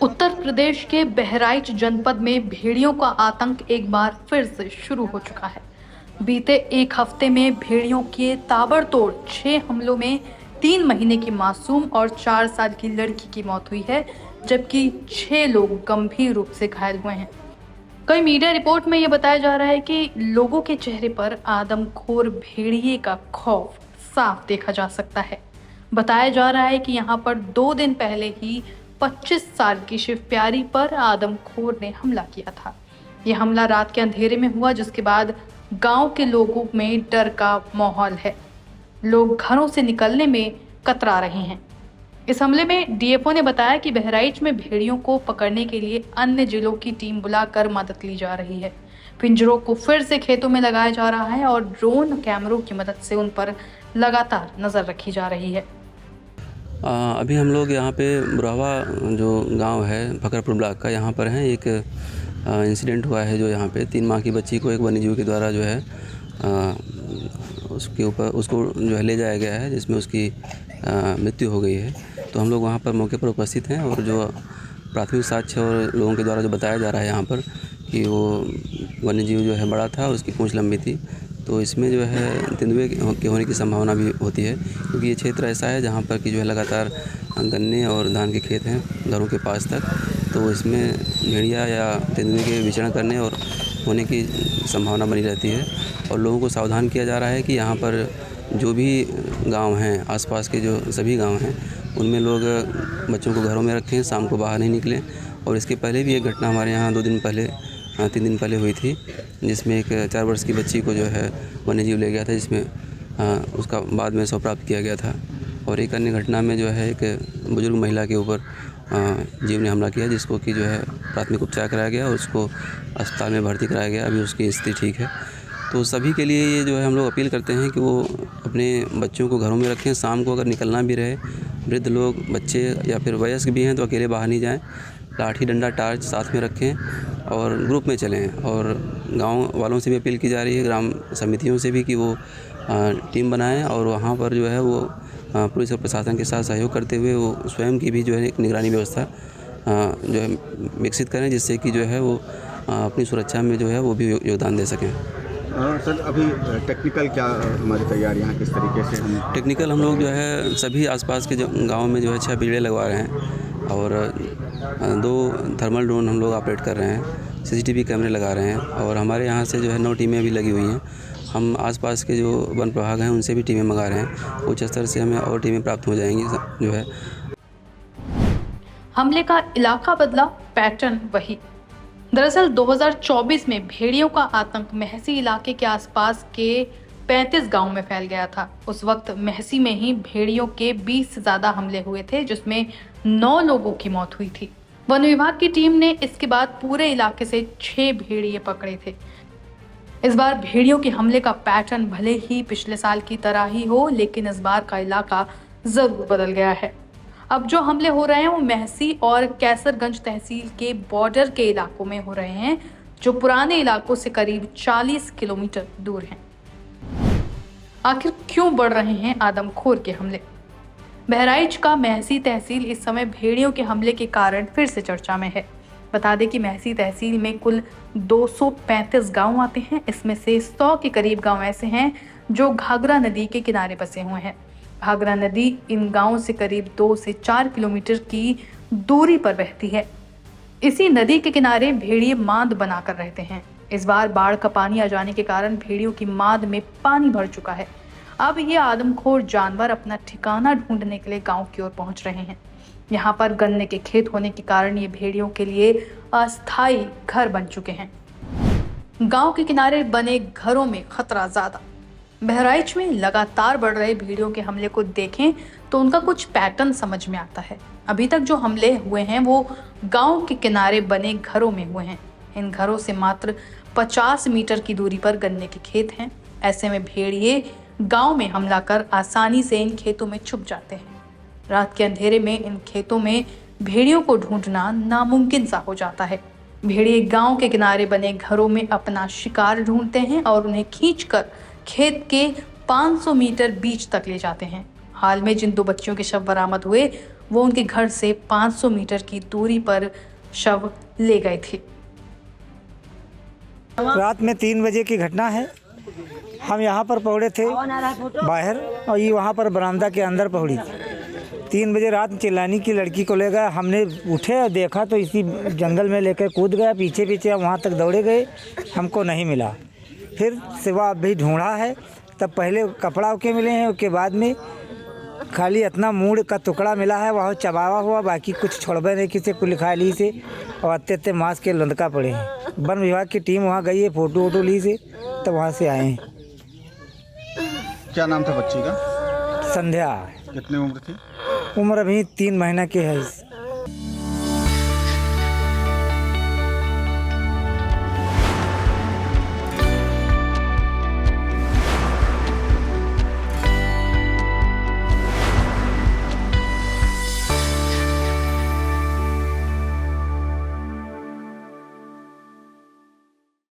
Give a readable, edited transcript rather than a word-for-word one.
उत्तर प्रदेश के बहराइच जनपद में भेड़ियों का आतंक एक बार फिर से शुरू हो चुका है। बीते एक हफ्ते में भेड़ियों के ताबड़तोड़ 6 हमलों में 3 महीने की मासूम और 4 साल की लड़की की मौत हुई है, जबकि 6 लोग गंभीर रूप से घायल हुए हैं। कई मीडिया रिपोर्ट में यह बताया जा रहा है कि लोगों के चेहरे पर आदमखोर भेड़िए का खौफ साफ देखा जा सकता है। बताया जा रहा है कि यहाँ पर 2 दिन पहले ही 25 साल की शिव प्यारी पर आदमखोर ने हमला किया था। यह हमला रात के अंधेरे में हुआ, जिसके बाद गांव के लोगों में डर का माहौल है। लोग घरों से निकलने में कतरा रहे हैं। इस हमले में डीएफओ ने बताया कि बहराइच में भेड़ियों को पकड़ने के लिए अन्य जिलों की टीम बुलाकर मदद ली जा रही है। पिंजरों को फिर से खेतों में लगाया जा रहा है और ड्रोन कैमरों की मदद से उन पर लगातार नजर रखी जा रही है। अभी हम लोग यहाँ पे बुरावा जो गांव है फकरपुर ब्लॉक का, यहाँ पर हैं। एक इंसिडेंट हुआ है जो यहाँ पे 3 माह की बच्ची को एक वन्यजीव के द्वारा जो है उसके ऊपर उसको जो है ले जाया गया है, जिसमें उसकी मृत्यु हो गई है। तो हम लोग वहाँ पर मौके पर उपस्थित हैं और जो प्राथमिक साक्ष्य और लोगों के द्वारा जो बताया जा रहा है यहाँ पर कि वो वन्यजीव जो है बड़ा था, उसकी पूँछ लंबी थी। तो इसमें जो है तेंदुए के होने की संभावना भी होती है, क्योंकि ये क्षेत्र ऐसा है जहाँ पर कि जो है लगातार गन्ने और धान के खेत हैं घरों के पास तक। तो इसमें भेड़िया या तेंदुए के विचरण करने और होने की संभावना बनी रहती है। और लोगों को सावधान किया जा रहा है कि यहाँ पर जो भी गांव हैं, आसपास के जो सभी गांव हैं, उनमें लोग बच्चों को घरों में रखें, शाम को बाहर नहीं निकलें। और इसके पहले भी एक घटना हमारे यहाँ 3 दिन पहले हुई थी, जिसमें एक 4 वर्ष की बच्ची को जो है वन्यजीव ले गया था, जिसमें उसका बाद में शव प्राप्त किया गया था। और एक अन्य घटना में जो है एक बुजुर्ग महिला के ऊपर जीव ने हमला किया, जिसको कि जो है प्राथमिक उपचार कराया गया और उसको अस्पताल में भर्ती कराया गया। अभी उसकी स्थिति ठीक है। तो सभी के लिए ये जो है हम लोग अपील करते हैं कि वो अपने बच्चों को घरों में रखें। शाम को अगर निकलना भी रहे, वृद्ध लोग, बच्चे या फिर वयस्क भी हैं तो अकेले बाहर नहीं जाएं। लाठी डंडा टार्च साथ में रखें और ग्रुप में चलें। और गांव वालों से भी अपील की जा रही है, ग्राम समितियों से भी, कि वो टीम बनाएं और वहां पर जो है वो पुलिस और प्रशासन के साथ सहयोग करते हुए वो स्वयं की भी जो है एक निगरानी व्यवस्था जो है विकसित करें, जिससे कि जो है वो अपनी सुरक्षा में जो है वो भी योगदान दे सकें। सर, अभी टेक्निकल क्या हमारी तैयारियाँ किस तरीके से टेक्निकल हम लोग जो है सभी आसपास के जो गाँव में जो है 6 पिंजरे लगवा रहे हैं और 2 थर्मल ड्रोन हम लोग ऑपरेट कर रहे हैं, सीसीटीवी कैमरे लगा रहे हैं। और हमारे यहाँ से जो है 9 टीमें भी लगी हुई हैं। हम आसपास के जो वन प्रभाग हैं उनसे भी टीमें मंगा रहे हैं। उच्च स्तर से हमें और टीमें प्राप्त हो जाएंगी जो है। हमले का इलाका बदला, पैटर्न वही। दरअसल 2024 में भेड़ियों का आतंक मेहसी इलाके के आसपास के 35 गांव में फैल गया था। उस वक्त मेहसी में ही भेड़ियों के 20 से ज्यादा हमले हुए थे, जिसमें 9 लोगों की मौत हुई थी। वन विभाग की टीम ने इसके बाद पूरे इलाके से 6 भेड़िए पकड़े थे। इस बार भेड़ियों के हमले का पैटर्न भले ही पिछले साल की तरह ही हो, लेकिन इस बार का इलाका जरूर बदल गया है। अब जो हमले हो रहे हैं वो मेहसी और कैसरगंज तहसील के बॉर्डर के इलाकों में हो रहे हैं, जो पुराने इलाकों से करीब 40 किलोमीटर दूर हैं। आखिर क्यों बढ़ रहे हैं आदमखोर के हमले? बहराइच का मेहसी तहसील इस समय भेड़ियों के हमले के कारण फिर से चर्चा में है। बता दें कि मेहसी तहसील में कुल 235 गांव आते हैं। इसमें से 100 के करीब गांव ऐसे हैं जो घाघरा नदी के किनारे बसे हुए हैं। घाघरा नदी इन गांवों से करीब 2 से 4 किलोमीटर की दूरी पर बहती है। इसी नदी के किनारे भेड़िए मांद बनाकर रहते हैं। इस बार बाढ़ का पानी आ जाने के कारण भेड़ियों की मांद में पानी भर चुका है। अब ये आदमखोर जानवर अपना ठिकाना ढूंढने के लिए गांव की ओर पहुंच रहे हैं। यहाँ पर गन्ने के खेत होने के कारण ये भेड़ियों के लिए अस्थायी घर बन चुके हैं। गांव के किनारे बने घरों में खतरा ज्यादा। बहराइच में लगातार बढ़ रहे भेड़ियों के हमले को देखें तो उनका कुछ पैटर्न समझ में आता है। अभी तक जो हमले हुए हैं वो गांव के किनारे बने घरों में हुए हैं। इन घरों से मात्र 50 मीटर की दूरी पर गन्ने के खेत हैं। ऐसे में भेड़िए गांव में हमला कर आसानी से इन खेतों में छुप जाते हैं। रात के अंधेरे में इन खेतों में भेड़ियों को ढूंढना नामुमकिन सा हो जाता है। भेड़िए गांव के किनारे बने घरों में अपना शिकार ढूंढते हैं और उन्हें खींचकर खेत के 500 मीटर बीच तक ले जाते हैं। हाल में जिन 2 बच्चियों के शव बरामद हुए वो उनके घर से 500 मीटर की दूरी पर शव ले गए थे। रात में 3 बजे की घटना है। हम यहाँ पर पहुँचे थे बाहर और ये वहाँ पर बरामदा के अंदर पहुँची थी। 3 बजे रात चिल्लानी की लड़की को ले गए। हमने उठे और देखा तो इसी जंगल में लेकर कूद गया। पीछे पीछे हम वहाँ तक दौड़े गए, हमको नहीं मिला। फिर सिवा भी ढूंढा है, तब पहले कपड़ा के मिले हैं, उसके बाद में खाली इतना मूड़ का टुकड़ा मिला है, वहाँ चबावा हुआ, बाकी कुछ छोड़बे नहीं किसी कुल खाली से। और अत्ते मांस के लंदका पड़े हैं। वन विभाग की टीम वहाँ गई है, फ़ोटो वोटो ली से, तब वहाँ से आए हैं। क्या नाम था बच्ची का? संध्या। कितनी उम्र थी? उम्र अभी 3 महीना की है।